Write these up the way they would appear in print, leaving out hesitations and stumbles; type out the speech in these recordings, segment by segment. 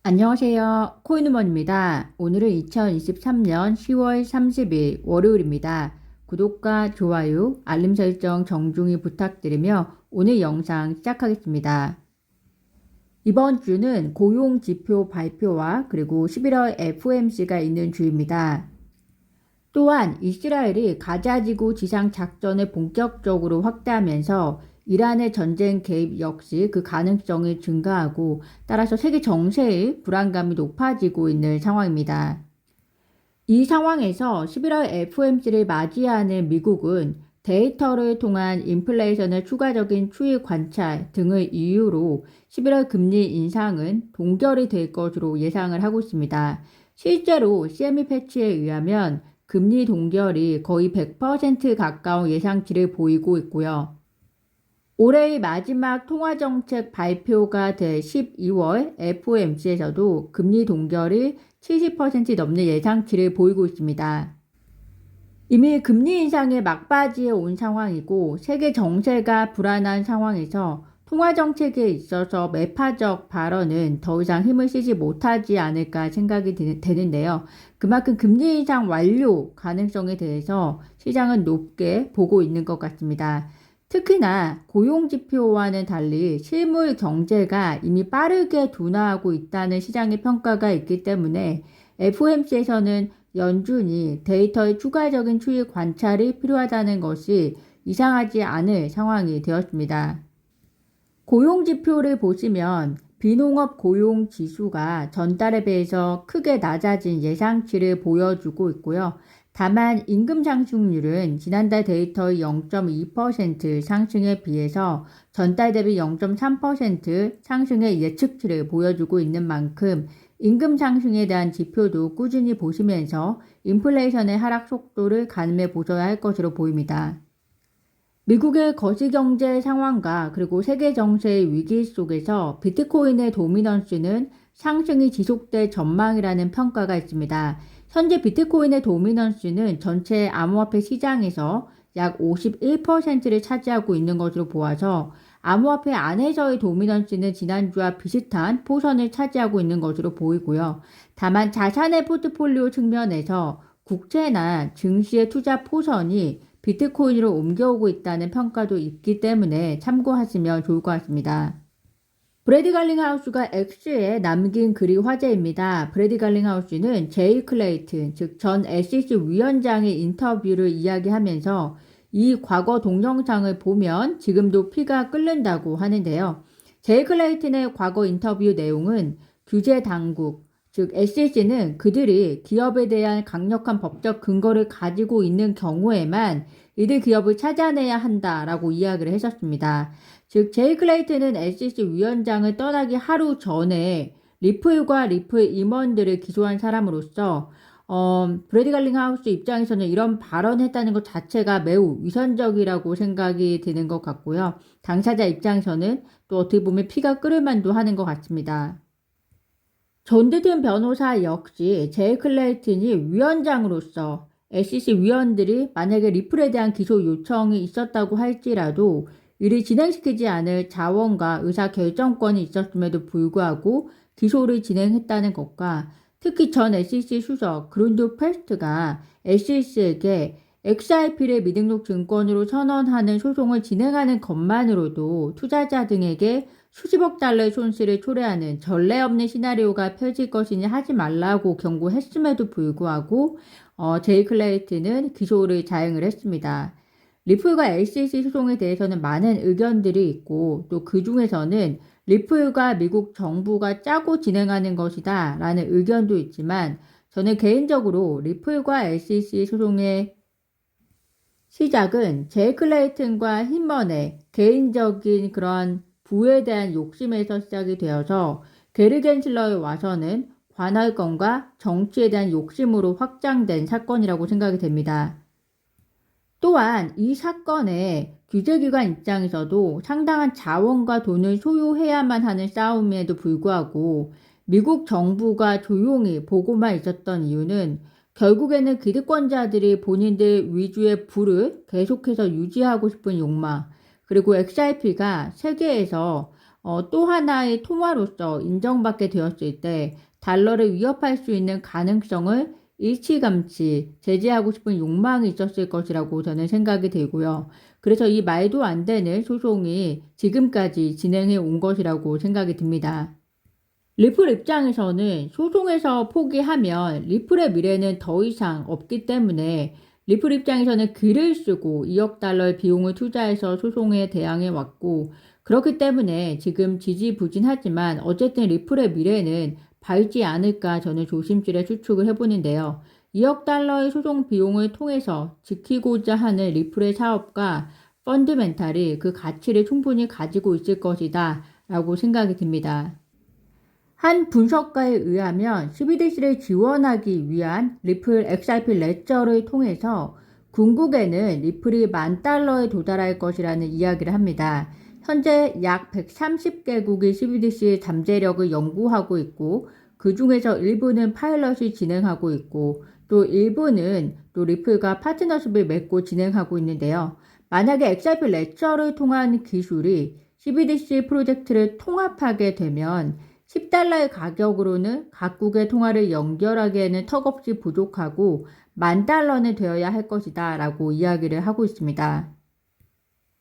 안녕하세요. 코인우먼입니다. 오늘은 2023년 10월 30일 월요일입니다. 구독과 좋아요, 알림 설정 정중히 부탁드리며 오늘 영상 시작하겠습니다. 이번 주는 고용지표 발표와 그리고 11월 FOMC가 있는 주입니다. 또한 이스라엘이 가자지구 지상 작전을 본격적으로 확대하면서 이란의 전쟁 개입 역시 그 가능성이 증가하고 따라서 세계 정세의 불안감이 높아지고 있는 상황입니다. 이 상황에서 11월 FOMC를 맞이하는 미국은 데이터를 통한 인플레이션의 추가적인 추이 관찰 등을 이유로 11월 금리 인상은 동결이 될 것으로 예상을 하고 있습니다. 실제로 CME 패치에 의하면 금리 동결이 거의 100% 가까운 예상치를 보이고 있고요. 올해의 마지막 통화정책 발표가 될 12월 FOMC에서도 금리 동결이 70% 넘는 예상치를 보이고 있습니다. 이미 금리 인상의 막바지에 온 상황이고 세계 정세가 불안한 상황에서 통화정책에 있어서 매파적 발언은 더 이상 힘을 쓰지 못하지 않을까 생각이 되는데요. 그만큼 금리 인상 완료 가능성에 대해서 시장은 높게 보고 있는 것 같습니다. 특히나 고용지표와는 달리 실물 경제가 이미 빠르게 둔화하고 있다는 시장의 평가가 있기 때문에 FOMC에서는 연준이 데이터의 추가적인 추이 관찰이 필요하다는 것이 이상하지 않을 상황이 되었습니다. 고용지표를 보시면 비농업 고용 지수가 전달에 비해서 크게 낮아진 예상치를 보여주고 있고요. 다만 임금 상승률은 지난달 데이터의 0.2% 상승에 비해서 전달 대비 0.3% 상승의 예측치를 보여주고 있는 만큼 임금 상승에 대한 지표도 꾸준히 보시면서 인플레이션의 하락 속도를 가늠해 보셔야 할 것으로 보입니다. 미국의 거시경제 상황과 그리고 세계 정세의 위기 속에서 비트코인의 도미넌스는 상승이 지속될 전망이라는 평가가 있습니다. 현재 비트코인의 도미넌스는 전체 암호화폐 시장에서 약 51%를 차지하고 있는 것으로 보아서 암호화폐 안에서의 도미넌스는 지난주와 비슷한 포션을 차지하고 있는 것으로 보이고요. 다만 자산의 포트폴리오 측면에서 국채나 증시의 투자 포션이 비트코인으로 옮겨오고 있다는 평가도 있기 때문에 참고하시면 좋을 것 같습니다. 브래디 갈링하우스가 X에 남긴 글이 화제입니다. 브래디 갈링하우스는 제이 클레이튼, 즉 전 SEC 위원장의 인터뷰를 이야기하면서 이 과거 동영상을 보면 지금도 피가 끓는다고 하는데요. 제이 클레이튼의 과거 인터뷰 내용은 규제 당국, 즉 SEC는 그들이 기업에 대한 강력한 법적 근거를 가지고 있는 경우에만 이들 기업을 찾아내야 한다라고 이야기를 했었습니다. 즉 제이 클레이튼은 SEC 위원장을 떠나기 하루 전에 리플과 리플 임원들을 기소한 사람으로서 브래디 갈링하우스 입장에서는 이런 발언했다는 것 자체가 매우 위선적이라고 생각이 드는 것 같고요. 당사자 입장에서는 또 어떻게 보면 피가 끓을 만도 하는 것 같습니다. 존드튼 변호사 역시 제이 클레이튼이 위원장으로서 SEC 위원들이 만약에 리플에 대한 기소 요청이 있었다고 할지라도 이를 진행시키지 않을 자원과 의사 결정권이 있었음에도 불구하고 기소를 진행했다는 것과 특히 전 SEC 수석 그룬드 패스트가 SEC에게 XRP를 미등록 증권으로 선언하는 소송을 진행하는 것만으로도 투자자 등에게 수십억 달러의 손실을 초래하는 전례 없는 시나리오가 펼칠 것이니 하지 말라고 경고했음에도 불구하고 제이 클레이튼은 기소를 자행을 했습니다. 리플과 SEC 소송에 대해서는 많은 의견들이 있고 또 그 중에서는 리플과 미국 정부가 짜고 진행하는 것이다 라는 의견도 있지만 저는 개인적으로 리플과 SEC 소송의 시작은 제이 클레이튼과 힘먼의 개인적인 그런 부에 대한 욕심에서 시작이 되어서 게리 겐슬러에 와서는 관할권과 정치에 대한 욕심으로 확장된 사건이라고 생각이 됩니다. 또한 이 사건의 규제기관 입장에서도 상당한 자원과 돈을 소요해야만 하는 싸움에도 불구하고 미국 정부가 조용히 보고만 있었던 이유는 결국에는 기득권자들이 본인들 위주의 부를 계속해서 유지하고 싶은 욕망, 그리고 XRP가 세계에서 또 하나의 통화로서 인정받게 되었을 때 달러를 위협할 수 있는 가능성을 일찌감치 제재하고 싶은 욕망이 있었을 것이라고 저는 생각이 들고요. 그래서 이 말도 안 되는 소송이 지금까지 진행해 온 것이라고 생각이 듭니다. 리플 입장에서는 소송에서 포기하면 리플의 미래는 더 이상 없기 때문에 리플 입장에서는 글을 쓰고 2억 달러의 비용을 투자해서 소송에 대항해 왔고 그렇기 때문에 지금 지지부진하지만 어쨌든 리플의 미래는 밝지 않을까 저는 조심스레 추측을 해보는데요. 2억 달러의 소송 비용을 통해서 지키고자 하는 리플의 사업과 펀드멘탈이 그 가치를 충분히 가지고 있을 것이다 라고 생각이 듭니다. 한 분석가에 의하면 CBDC를 지원하기 위한 리플 XRP 레저를 통해서 궁극에는 리플이 $10,000에 도달할 것이라는 이야기를 합니다. 현재 약 130개국이 CBDC 잠재력을 연구하고 있고 그 중에서 일부는 파일럿이 진행하고 있고 또 일부는 또 리플과 파트너십을 맺고 진행하고 있는데요. 만약에 XRP 레저를 통한 기술이 CBDC 프로젝트를 통합하게 되면 $10의 가격으로는 각국의 통화를 연결하기에는 턱없이 부족하고 $10,000는 되어야 할 것이다 라고 이야기를 하고 있습니다.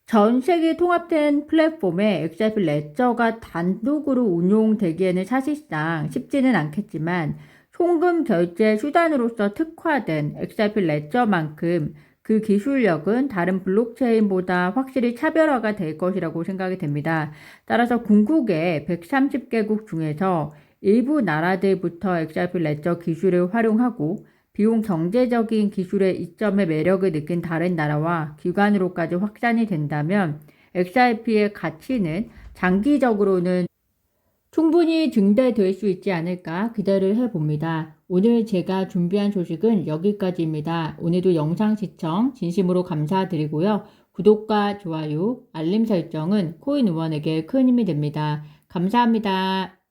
전 세계 통합된 플랫폼에 XRP 레저가 단독으로 운용되기에는 사실상 쉽지는 않겠지만 송금 결제 수단으로서 특화된 XRP 레저만큼 그 기술력은 다른 블록체인보다 확실히 차별화가 될 것이라고 생각이 됩니다. 따라서 궁극의 130개국 중에서 일부 나라들부터 XRP 레저 기술을 활용하고 비용 경제적인 기술의 이점의 매력을 느낀 다른 나라와 기관으로까지 확산이 된다면 XRP의 가치는 장기적으로는 충분히 증대될 수 있지 않을까 기대를 해봅니다. 오늘 제가 준비한 소식은 여기까지입니다. 오늘도 영상 시청 진심으로 감사드리고요. 구독과 좋아요, 알림 설정은 코인 의원에게 큰 힘이 됩니다. 감사합니다.